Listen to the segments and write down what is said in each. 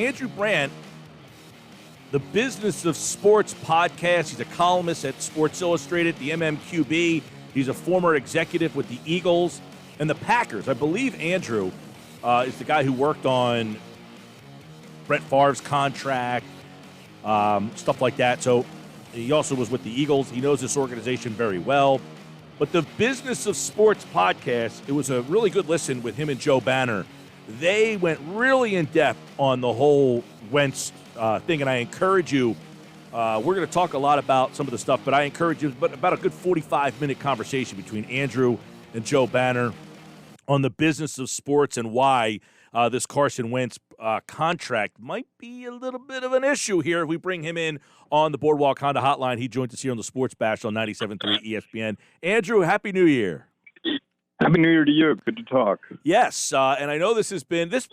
Andrew Brandt, the Business of Sports podcast. He's a columnist at Sports Illustrated, the MMQB. He's a former executive with the Eagles and the Packers. I believe Andrew is the guy who worked on Brett Favre's contract, stuff like that. So he also was with the Eagles. He knows this organization very well. But the Business of Sports podcast, it was a really good listen with him and Joe Banner. They went really in depth on the whole Wentz thing, and I encourage you. We're going to talk a lot about some of the stuff, but I encourage you. But about a good 45-minute conversation between Andrew and Joe Banner on the business of sports and why this Carson Wentz contract might be a little bit of an issue here. If we bring him in on the Boardwalk Honda Hotline, he joins us here on the Sports Bash on 97.3 ESPN. Andrew, Happy New Year. Happy New Year to you. Good to talk. Yes, and I know this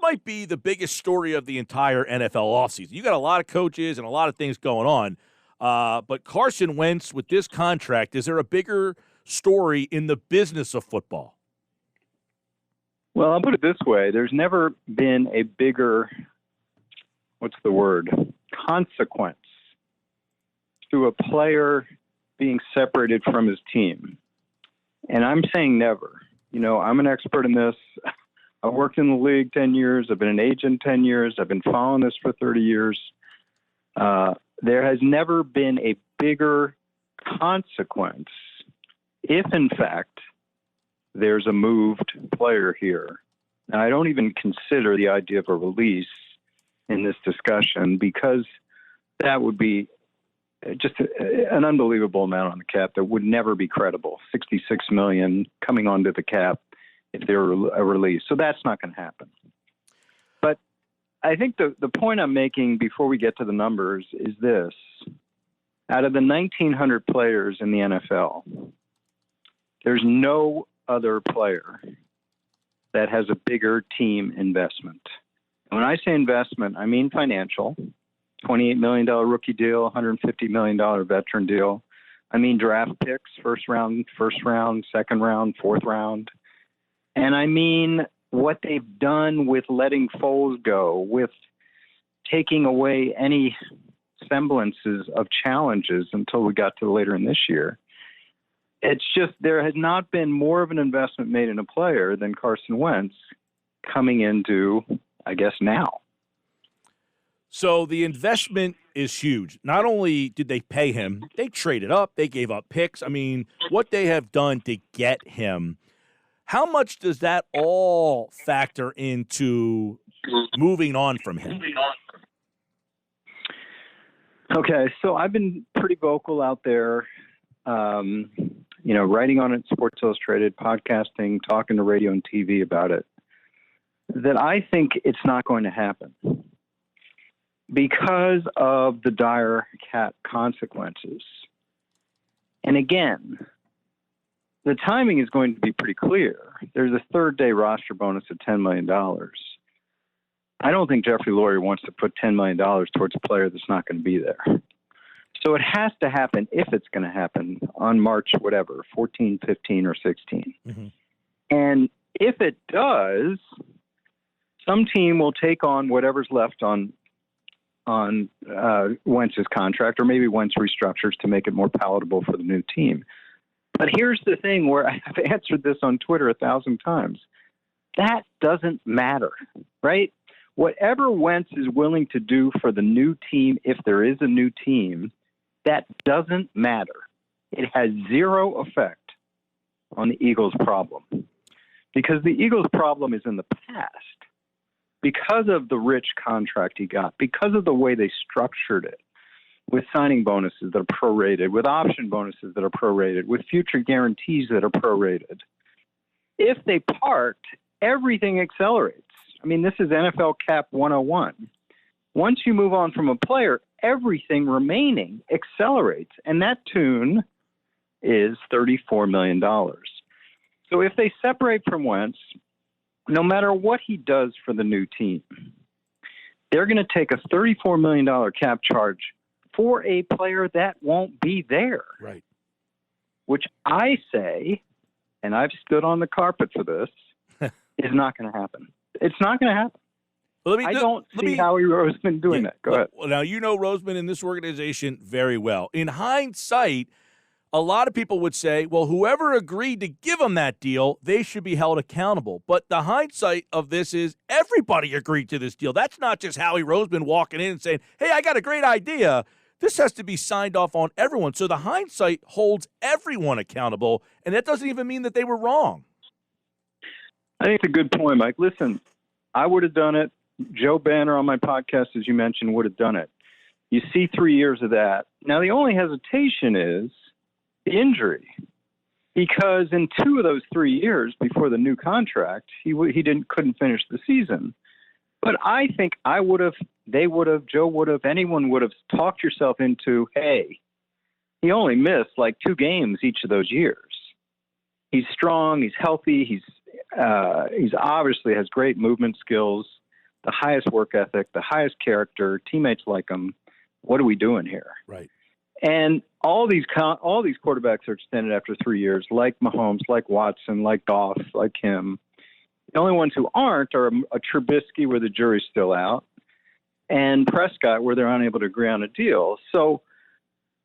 might be the biggest story of the entire NFL offseason. You got a lot of coaches and a lot of things going on, but Carson Wentz with this contract, is there a bigger story in the business of football? Well, I'll put it this way. There's never been a bigger, consequence to a player being separated from his team. And I'm saying never. You know, I'm an expert in this. I've worked in the league 10 years. I've been an agent 10 years. I've been following this for 30 years. There has never been a bigger consequence if, in fact, there's a moved player here. And I don't even consider the idea of a release in this discussion because that would be just an unbelievable amount on the cap that would never be credible. $66 million coming onto the cap if there were a release. So that's not going to happen. But I think the point I'm making before we get to the numbers is this. Out of the 1,900 players in the NFL, there's no other player that has a bigger team investment. And when I say investment, I mean financial. $28 million rookie deal, $150 million veteran deal. I mean draft picks, first round, second round, fourth round. And I mean what they've done with letting Foles go, with taking away any semblances of challenges until we got to later in this year. It's just there has not been more of an investment made in a player than Carson Wentz coming into, I guess, now. So the investment is huge. Not only did they pay him, they traded up, they gave up picks. I mean, what they have done to get him, how much does that all factor into moving on from him? Okay, so I've been pretty vocal out there, writing on it, Sports Illustrated, podcasting, talking to radio and TV about it, that I think it's not going to happen. Because of the dire cap consequences. And again, the timing is going to be pretty clear. There's a third-day roster bonus of $10 million. I don't think Jeffrey Lurie wants to put $10 million towards a player that's not going to be there. So it has to happen, if it's going to happen, on March, 14, 15, or 16. Mm-hmm. And if it does, some team will take on whatever's left on Wentz's contract, or maybe Wentz restructures to make it more palatable for the new team. But here's the thing where I have answered this on Twitter 1,000 times. That doesn't matter, right? Whatever Wentz is willing to do for the new team, if there is a new team, that doesn't matter. It has zero effect on the Eagles' problem. Because the Eagles' problem is in the past. Because of the rich contract he got, because of the way they structured it, with signing bonuses that are prorated, with option bonuses that are prorated, with future guarantees that are prorated. If they part, everything accelerates. I mean, this is NFL Cap 101. Once you move on from a player, everything remaining accelerates, and that tune is $34 million. So if they separate from Wentz, no matter what he does for the new team, they're going to take a $34 million cap charge for a player that won't be there. Right. Which I say, and I've stood on the carpet for this, is not going to happen. It's not going to happen. Well, I don't see Howie Roseman doing that. Go ahead. Well, now, you know Roseman in this organization very well. In hindsight, a lot of people would say, well, whoever agreed to give him that deal, they should be held accountable. But the hindsight of this is everybody agreed to this deal. That's not just Howie Roseman walking in and saying, hey, I got a great idea. This has to be signed off on everyone. So the hindsight holds everyone accountable, and that doesn't even mean that they were wrong. I think it's a good point, Mike. Listen, I would have done it. Joe Banner on my podcast, as you mentioned, would have done it. You see 3 years of that. Now, the only hesitation is the injury, because in 2 of those 3 years before the new contract, couldn't finish the season. But I think Joe would have, anyone would have talked yourself into, hey, he only missed like 2 games each of those years. He's strong, he's healthy, he's obviously has great movement skills, the highest work ethic, the highest character, teammates like him. What are we doing here? Right. And all these quarterbacks are extended after 3 years, like Mahomes, like Watson, like Goff, like him. The only ones who aren't are a Trubisky, where the jury's still out, and Prescott, where they're unable to agree on a deal. So,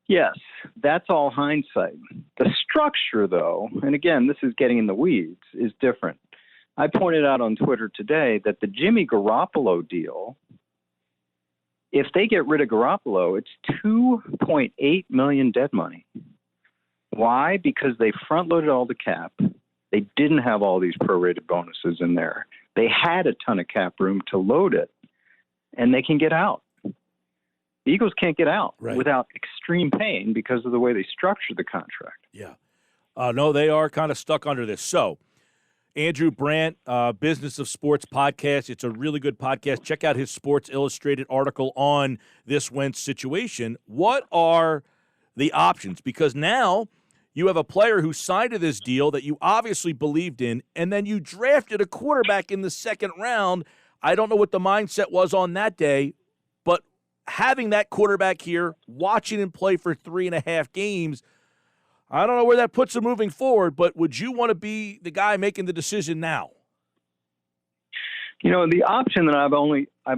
yes, that's all hindsight. The structure, though, and again, this is getting in the weeds, is different. I pointed out on Twitter today that the Jimmy Garoppolo deal, if they get rid of Garoppolo, it's $2.8 million dead money. Why? Because they front-loaded all the cap. They didn't have all these prorated bonuses in there. They had a ton of cap room to load it, and they can get out. The Eagles can't get out without extreme pain because of the way they structured the contract. Yeah. No, they are kind of stuck under this. So, Andrew Brandt, Business of Sports podcast. It's a really good podcast. Check out his Sports Illustrated article on this Wentz situation. What are the options? Because now you have a player who signed to this deal that you obviously believed in, and then you drafted a quarterback in the second round. I don't know what the mindset was on that day, but having that quarterback here, watching him play for 3.5 games, I don't know where that puts him moving forward, but would you want to be the guy making the decision now? You know, the option that I've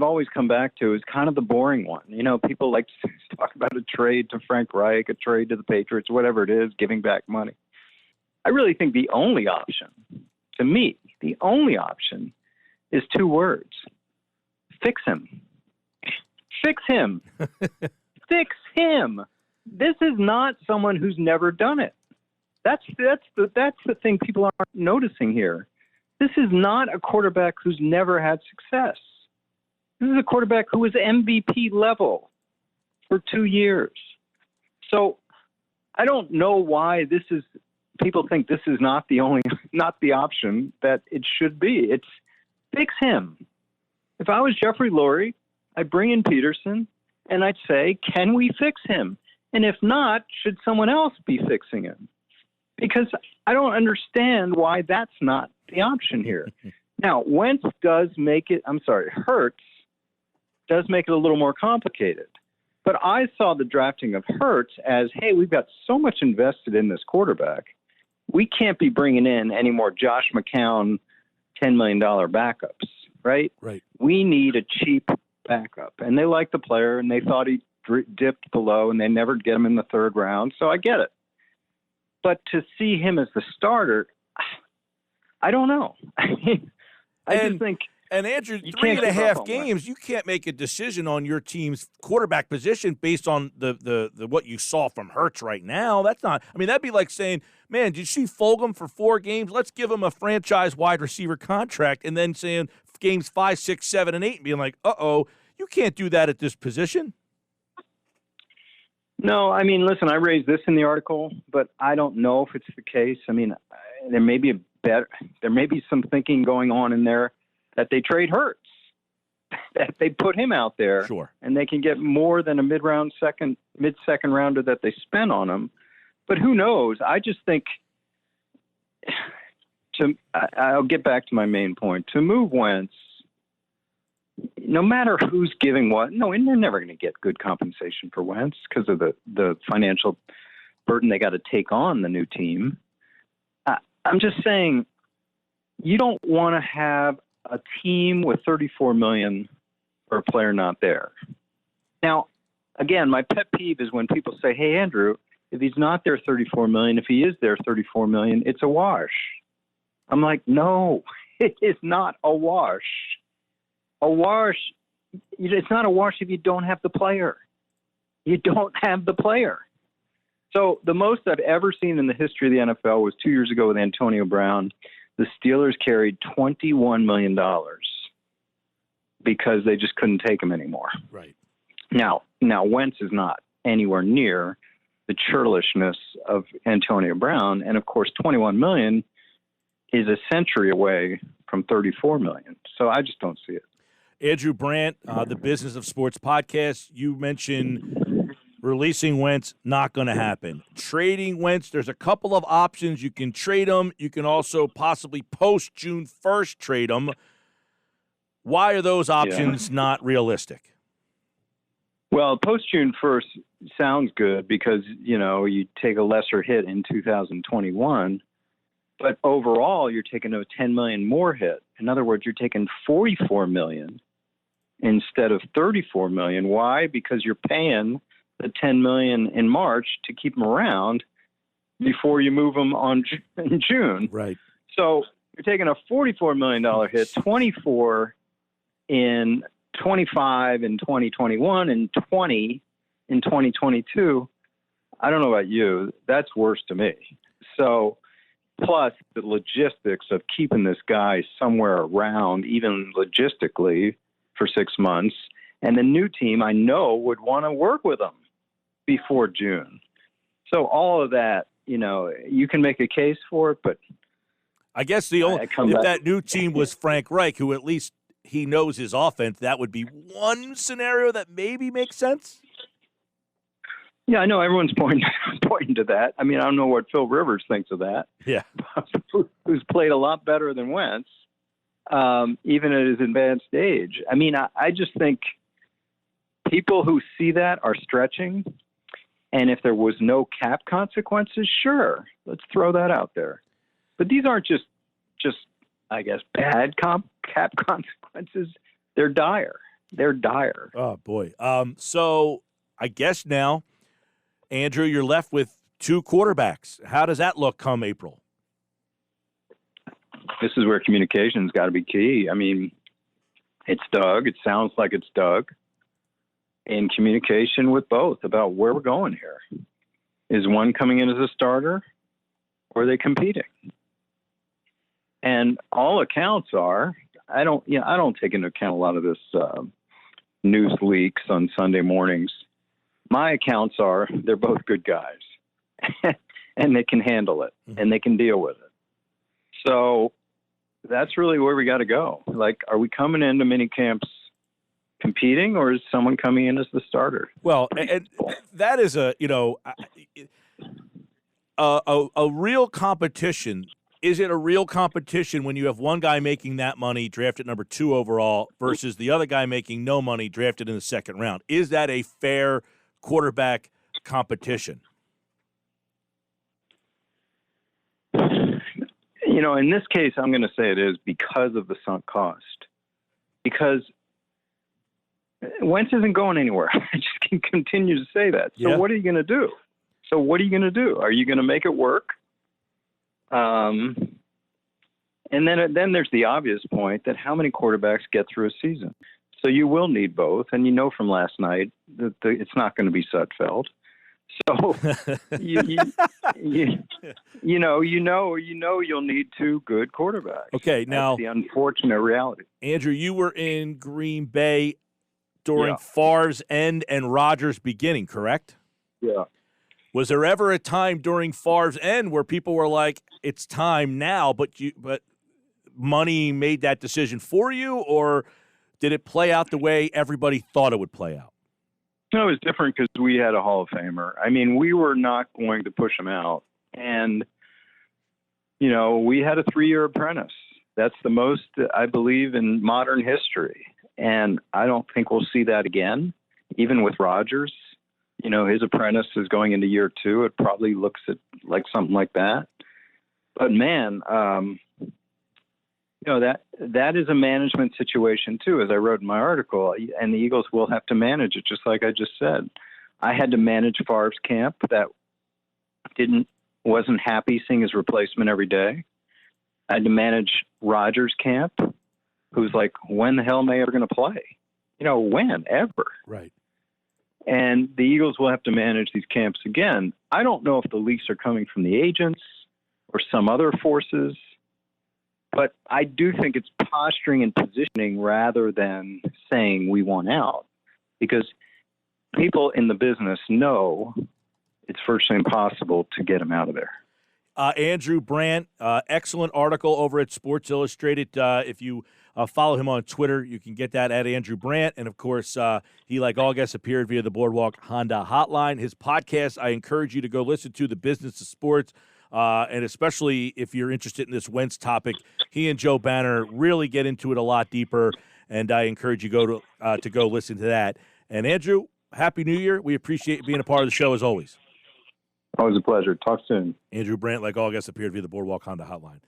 always come back to is kind of the boring one. You know, people like to talk about a trade to Frank Reich, a trade to the Patriots, whatever it is, giving back money. I really think the only option, to me, the only option is 2 words. Fix him. Fix him. Fix him. This is not someone who's never done it. That's the thing people aren't noticing here. This is not a quarterback who's never had success. This is a quarterback who was MVP level for 2 years. So I don't know why people think this is not the option that it should be. It's fix him. If I was Jeffrey Lurie, I'd bring in Peterson and I'd say, can we fix him? And if not, should someone else be fixing him? Because I don't understand why that's not the option here. Now, Hurts does make it a little more complicated. But I saw the drafting of Hurts as, hey, we've got so much invested in this quarterback. We can't be bringing in any more Josh McCown $10 million backups, right? Right. We need a cheap backup. And they liked the player, and they thought he dipped below, and they never get him in the 3rd round. So I get it. But to see him as the starter, I don't know. Just think. And Andrew, 3.5 games, you can't make a decision on your team's quarterback position based on the what you saw from Hurts right now. That's not. I mean, that'd be like saying, man, did you see Fulgham for 4 games? Let's give him a franchise wide receiver contract, and then saying games 5, 6, 7, and 8, and being like, uh-oh, you can't do that at this position. No, I mean, listen, I raised this in the article, but I don't know if it's the case. I mean, there may be some thinking going on in there that they trade Hurts, that they put him out there, sure, and they can get more than a mid-second rounder that they spent on him. But who knows? I just think I'll get back to my main point. To move Wentz, no matter who's giving what, and they're never going to get good compensation for Wentz because of the financial burden they got to take on the new team. I'm just saying, you don't want to have a team with $34 million for a player not there. Now, again, my pet peeve is when people say, "Hey, Andrew, if he's not there $34 million, if he is there $34 million, it's a wash." I'm like, no, it is not a wash. A wash, it's not a wash if you don't have the player. You don't have the player. So the most I've ever seen in the history of the NFL was 2 years ago with Antonio Brown. The Steelers carried $21 million because they just couldn't take him anymore. Right. Now Wentz is not anywhere near the churlishness of Antonio Brown. And of course, $21 million is a century away from $34 million. So I just don't see it. Andrew Brandt, the Business of Sports podcast, you mentioned releasing Wentz, not going to happen. Trading Wentz, there's a couple of options. You can trade him. You can also possibly post June 1st trade him. Why are those options not realistic? Well, post June 1st sounds good because, you take a lesser hit in 2021. But overall, you're taking a $10 million more hit. In other words, you're taking $44 million instead of $34 million. Why? Because you're paying the $10 million in March to keep them around before you move them in June. Right. So you're taking a $44 million hit, 24 in 25 in 2021 and 20 in 2022. I don't know about you. That's worse to me. So plus the logistics of keeping this guy somewhere around, even logistically, for 6 months. And the new team, I know, would want to work with him before June. So all of that, you can make a case for it, but I guess that new team was Frank Reich, who at least he knows his offense, that would be one scenario that maybe makes sense. Yeah, I know everyone's pointing to that. I mean, I don't know what Phil Rivers thinks of that. Yeah. Who's played a lot better than Wentz, even at his advanced age. I mean, I just think people who see that are stretching. And if there was no cap consequences, sure, let's throw that out there. But these aren't just I guess, bad cap consequences. They're dire. Oh, boy. So I guess now, Andrew, you're left with two quarterbacks. How does that look come April? This is where communication's got to be key. I mean, it's Doug. It sounds like it's Doug. In communication with both about where we're going here. Is one coming in as a starter, or are they competing? And all accounts are, I don't take into account a lot of this news leaks on Sunday mornings. My accounts are they're both good guys, and they can handle it, and they can deal with it. So that's really where we got to go. Like, are we coming into mini camps competing, or is someone coming in as the starter? Well, and that is a real competition. Is it a real competition when you have one guy making that money, drafted number 2 overall, versus the other guy making no money, drafted in the second round? Is that a fair quarterback competition? In this case, I'm going to say it is because of the sunk cost. Because Wentz isn't going anywhere. I just can continue to say that. So What are you going to do? Are you going to make it work? And then there's the obvious point that how many quarterbacks get through a season? So you will need both. And from last night that it's not going to be Sudfeld. So you'll need two good quarterbacks. Okay, now that's the unfortunate reality. Andrew, you were in Green Bay during Favre's end and Rodgers' beginning, correct? Yeah. Was there ever a time during Favre's end where people were like, "It's time now," but money made that decision for you, or did it play out the way everybody thought it would play out? No, it was different because we had a Hall of Famer. I mean, we were not going to push him out, and we had a 3-year apprentice. That's the most, I believe, in modern history, and I don't think we'll see that again, even with Rodgers. His apprentice is going into year 2. It probably looks like something like that. But man, that is a management situation too, as I wrote in my article, and the Eagles will have to manage it, just like I just said. I had to manage Favre's camp that wasn't happy seeing his replacement every day. I had to manage Rodgers' camp, who's like, when the hell am I ever going to play? When ever? Right. And the Eagles will have to manage these camps again. I don't know if the leaks are coming from the agents or some other forces, but I do think it's posturing and positioning rather than saying we want out, because people in the business know it's virtually impossible to get them out of there. Andrew Brandt, excellent article over at Sports Illustrated. If you follow him on Twitter, you can get that at Andrew Brandt. And, of course, he, like all guests, appeared via the Boardwalk Honda Hotline. His podcast, I encourage you to go listen to, The Business of Sports, and especially if you're interested in this Wentz topic. He and Joe Banner really get into it a lot deeper, and I encourage you to go listen to that. And, Andrew, Happy New Year. We appreciate you being a part of the show, as always. Always a pleasure. Talk soon. Andrew Brandt, like all guests, appeared via the Boardwalk Honda Hotline.